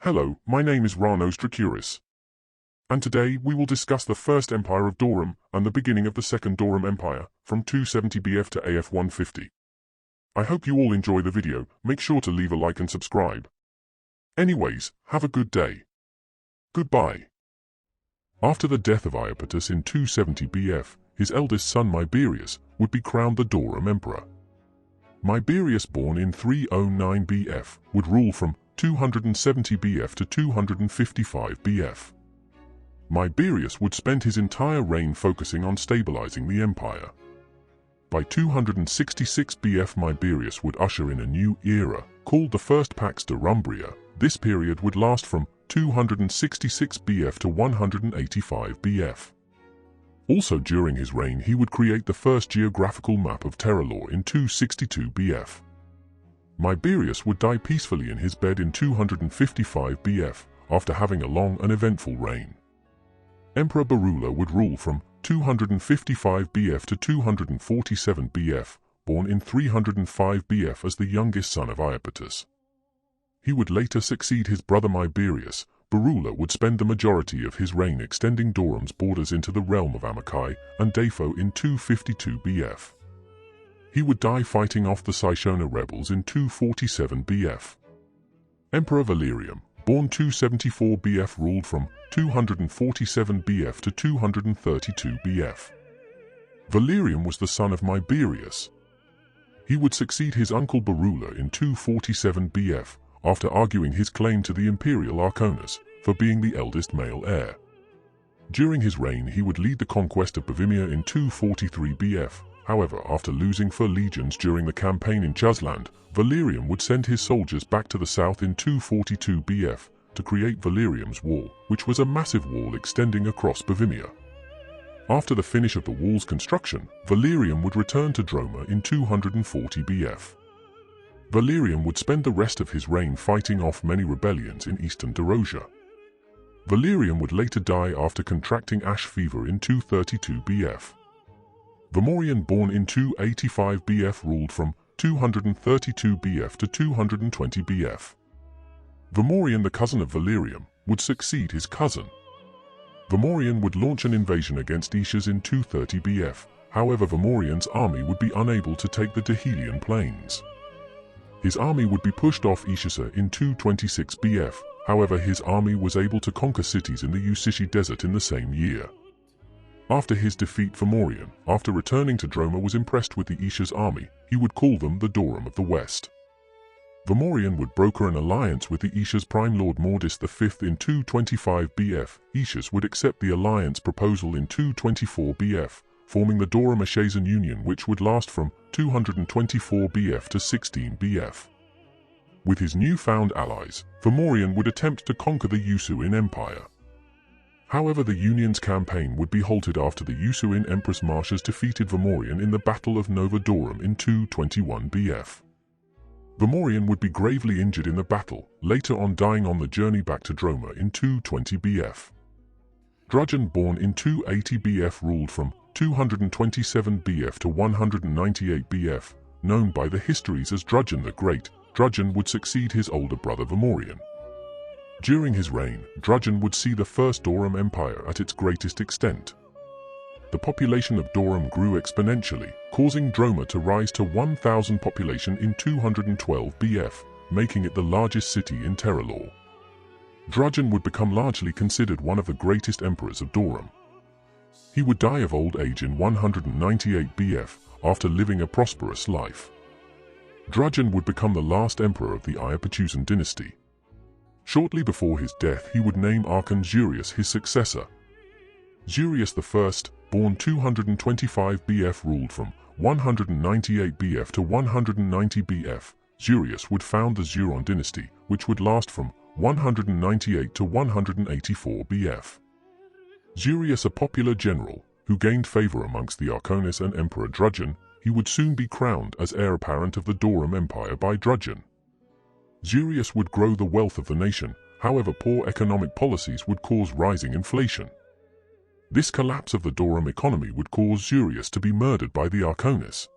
Hello, my name is Ranos Dracuris, and today we will discuss the First Empire of Dorum and the beginning of the Second Dorum Empire, from 270 BF to AF 150. I hope you all enjoy the video. Make sure to leave a like and subscribe. Anyways, have a good day. Goodbye. After the death of Iapetus in 270 BF, his eldest son Miberius would be crowned the Dorum Emperor. Miberius, born in 309 BF, would rule from 270 BF to 255 BF. Miberius would spend his entire reign focusing on stabilizing the empire. By 266 BF, Miberius would usher in a new era, called the First Pax Dorumbria. This period would last from 266 BF to 185 BF. Also during his reign he would create the first geographical map of Terralore in 262 BF. Miberius would die peacefully in his bed in 255 BF, after having a long and eventful reign. Emperor Barula would rule from 255 BF to 247 BF, born in 305 BF as the youngest son of Iapetus. He would later succeed his brother Miberius. Barula would spend the majority of his reign extending Dorum's borders into the realm of Amakai and Dafo in 252 BF. He would die fighting off the Cyshona rebels in 247 BF. Emperor Valerium, born 274 BF, ruled from 247 BF to 232 BF. Valerium was the son of Miberius. He would succeed his uncle Barula in 247 BF, after arguing his claim to the imperial Arconus for being the eldest male heir. During his reign he would lead the conquest of Bohemia in 243 BF. However, after losing 4 legions during the campaign in Chuzland, Valerium would send his soldiers back to the south in 242 BF to create Valerium's Wall, which was a massive wall extending across Bohemia. After the finish of the wall's construction, Valerium would return to Droma in 240 BF. Valerium would spend the rest of his reign fighting off many rebellions in eastern Darosia. Valerium would later die after contracting ash fever in 232 BF. Vamorian, born in 285 BF, ruled from 232 BF to 220 BF. Vamorian, the cousin of Valerium, would succeed his cousin. Vamorian would launch an invasion against Ishas in 230 BF. However, Vamorian's army would be unable to take the Dahelian plains. His army would be pushed off Ishasa in 226 BF. However, his army was able to conquer cities in the Usishi Desert in the same year. After his defeat, Vamorian, after returning to Droma, was impressed with the Isha's army. He would call them the Dorum of the West. Vamorian would broker an alliance with the Isha's prime lord Mordis V in 225 BF. Ishas would accept the alliance proposal in 224 BF, forming the Dorum Ashazan Union, which would last from 224 BF to 16 BF. With his newfound allies, Vamorian would attempt to conquer the Usuin Empire. However, the Union's campaign would be halted after the Usuin Empress Marcias defeated Vamorian in the Battle of Nova Dorum in 221 BF. Vamorian would be gravely injured in the battle, later on dying on the journey back to Droma in 220 BF. Drajan, born in 280 BF, ruled from 227 BF to 198 BF, known by the histories as Drajan the Great. Drajan would succeed his older brother Vamorian. During his reign, Drajan would see the First Dorum Empire at its greatest extent. The population of Dorum grew exponentially, causing Droma to rise to 1,000 population in 212 BF, making it the largest city in Terralore. Drajan would become largely considered one of the greatest emperors of Dorum. He would die of old age in 198 BF, after living a prosperous life. Drajan would become the last emperor of the Iapetusan dynasty. Shortly before his death he would name Archon Zurius his successor. Zurius I, born 225 BF, ruled from 198 BF to 190 BF. Zurius would found the Xuron dynasty, which would last from 198 to 184 BF. Zurius, a popular general, who gained favor amongst the Arconis and Emperor Drajan, he would soon be crowned as heir apparent of the Dorum Empire by Drajan. Zurius would grow the wealth of the nation. However, poor economic policies would cause rising inflation. This collapse of the Dorum economy would cause Zurius to be murdered by the Arconis.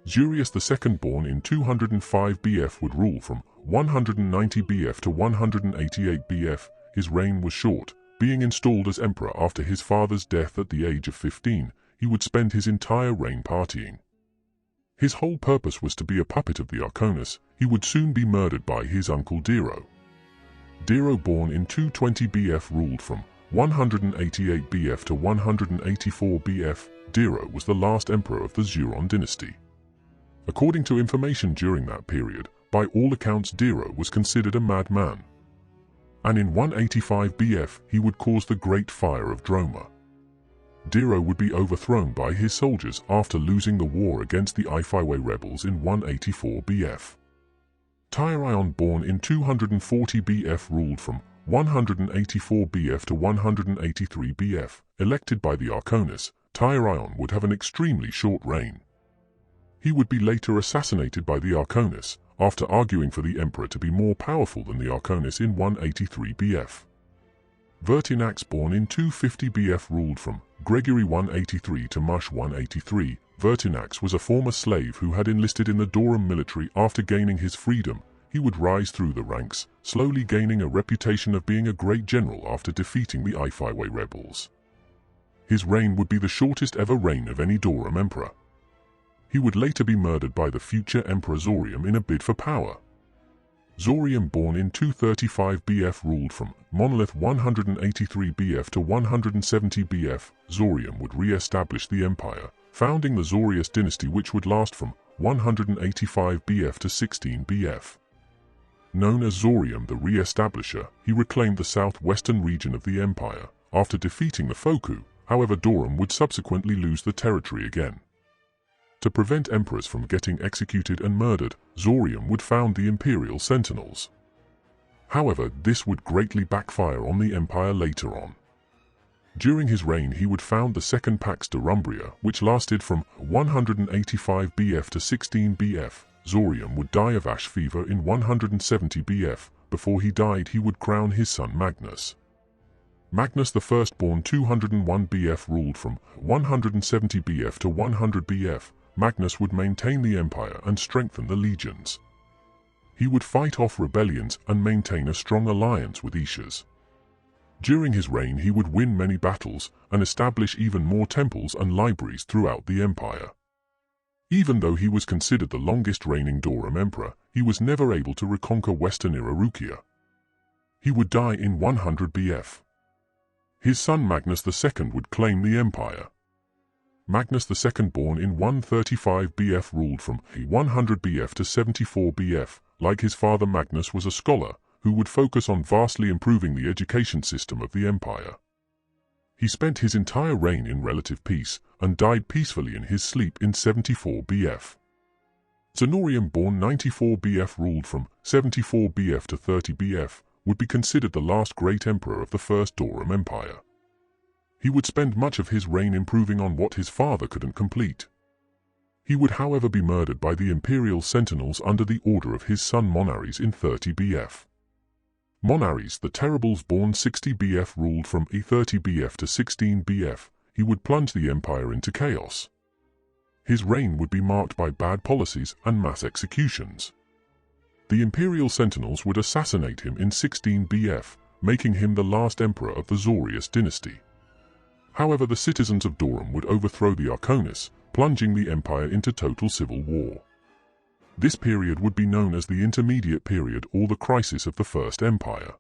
Zurius II, born in 205 BF, would rule from 190 BF to 188 BF. His reign was short. Being installed as emperor after his father's death at the age of 15, he would spend his entire reign partying. His whole purpose was to be a puppet of the Arconus. He would soon be murdered by his uncle Dero. Dero, born in 220 BF, ruled from 188 BF to 184 BF. Dero was the last emperor of the Xorium dynasty. According to information during that period, by all accounts Dero was considered a madman. And in 185 BF he would cause the Great Fire of Droma. Dero would be overthrown by his soldiers after losing the war against the Iphiwe rebels in 184 BF. Tyerion, born in 240 BF, ruled from 184 BF to 183 BF. Elected by the Arconus, Tyerion would have an extremely short reign. He would be later assassinated by the Arconus, after arguing for the emperor to be more powerful than the Arconus in 183 BF. Vertinax, born in 250 BF, ruled from Greguary 183 to Musch 183. Vertinax was a former slave who had enlisted in the Dorum military. After gaining his freedom, he would rise through the ranks, slowly gaining a reputation of being a great general after defeating the Iphiwe rebels. His reign would be the shortest ever reign of any Dorum emperor. He would later be murdered by the future Emperor Xorium in a bid for power. Xorium, born in 235 BF, ruled from Monolith 183 BF to 170 BF. Xorium would re-establish the empire, founding the Zurius dynasty, which would last from 185 BF to 16 BF. Known as Xorium the Re-establisher, he reclaimed the southwestern region of the empire. After defeating the Foku, however, Dorum would subsequently lose the territory again. To prevent emperors from getting executed and murdered, Xorium would found the Imperial Sentinels. However, this would greatly backfire on the empire later on. During his reign he would found the Second Pax Dorumbria, which lasted from 185 BF to 16 BF. Xorium would die of ash fever in 170 BF. Before he died he would crown his son Magnus. Magnus I, born 201 BF, ruled from 170 BF to 100 BF. Magnus would maintain the empire and strengthen the legions. He would fight off rebellions and maintain a strong alliance with Ishas. During his reign he would win many battles and establish even more temples and libraries throughout the empire. Even though he was considered the longest reigning Dorum emperor, he was never able to reconquer Western Irukia. He would die in 100 BF. His son Magnus II would claim the empire. Magnus II, born in 135 BF, ruled from 100 BF to 74 BF. Like his father, Magnus was a scholar who would focus on vastly improving the education system of the empire. He spent his entire reign in relative peace and died peacefully in his sleep in 74 BF. Xonorium, born 94 BF, ruled from 74 BF to 30 BF, would be considered the last great emperor of the First Dorum Empire. He would spend much of his reign improving on what his father couldn't complete. He would however be murdered by the Imperial Sentinels under the order of his son Monaris in 30 BF. Monaris the Terribles, born 60 BF, ruled from 30 BF to 16 BF. He would plunge the empire into chaos. His reign would be marked by bad policies and mass executions. The Imperial Sentinels would assassinate him in 16 BF, making him the last emperor of the Zurius dynasty. However, the citizens of Dorum would overthrow the Arconus, plunging the empire into total civil war. This period would be known as the Intermediate Period or the Crisis of the First Empire.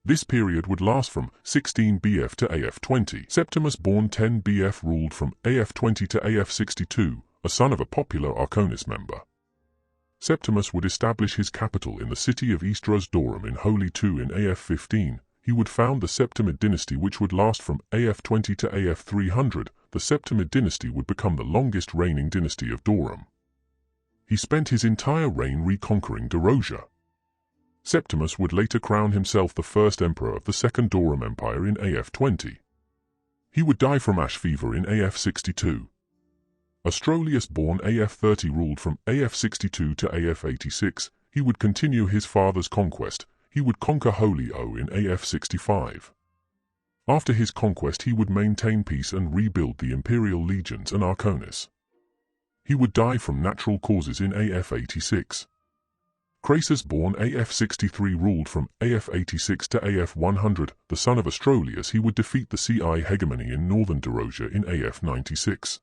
This period would last from 16 BF to AF 20. Septimus, born 10 BF, ruled from AF 20 to AF 62, a son of a popular Arconus member. Septimus would establish his capital in the city of Eastros Dorum in Holy II in AF 15. He would found the Septimid dynasty, which would last from AF 20 to AF 300. The Septimid dynasty would become the longest reigning dynasty of Dorum. He spent his entire reign reconquering Derosia. Septimus would later crown himself the first emperor of the Second Dorum Empire in AF 20. He would die from ash fever in AF 62. Astrolius, born AF 30, ruled from AF 62 to AF 86. He would continue his father's conquest. He would conquer Holy O in AF 65. After his conquest he would maintain peace and rebuild the imperial legions and Arconus. He would die from natural causes in AF 86. Crasus, born AF 63, ruled from AF 86 to AF 100. The son of Astrolius, he would defeat the CI hegemony in northern Derosia in AF 96.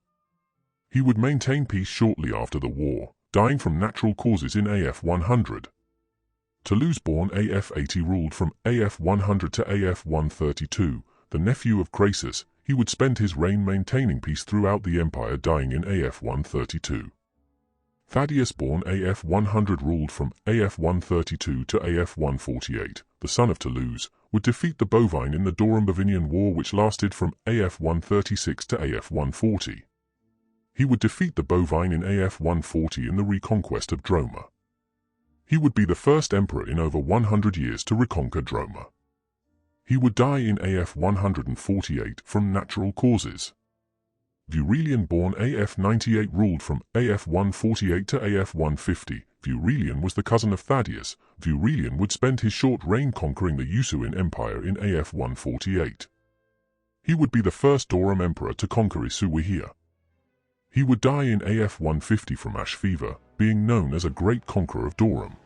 He would maintain peace shortly after the war, dying from natural causes in AF 100. Tolus, born AF 80, ruled from AF 100 to AF 132. The nephew of Crasus, he would spend his reign maintaining peace throughout the empire, dying in AF 132. Thaddeus, born AF 100, ruled from AF 132 to AF 148. The son of Tolus would defeat the Bovine in the Dorum-Bovinian War, which lasted from AF 136 to AF 140. He would defeat the Bovine in AF 140 in the reconquest of Droma. He would be the first emperor in over 100 years to reconquer Droma. He would die in AF 148 from natural causes. Vurelian, born AF 98, ruled from AF 148 to AF 150. Vurelian was the cousin of Thaddeus. Vurelian would spend his short reign conquering the Usuan Empire in AF 148. He would be the first Dorum emperor to conquer Isuwihia. He would die in AF 150 from ash fever, being known as a great conqueror of Dorum.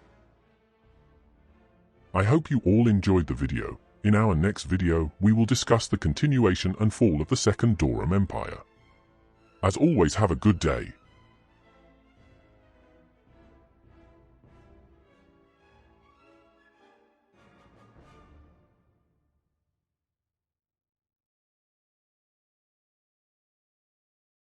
I hope you all enjoyed the video. In our next video, we will discuss the continuation and fall of the Second Dorum Empire. As always, have a good day.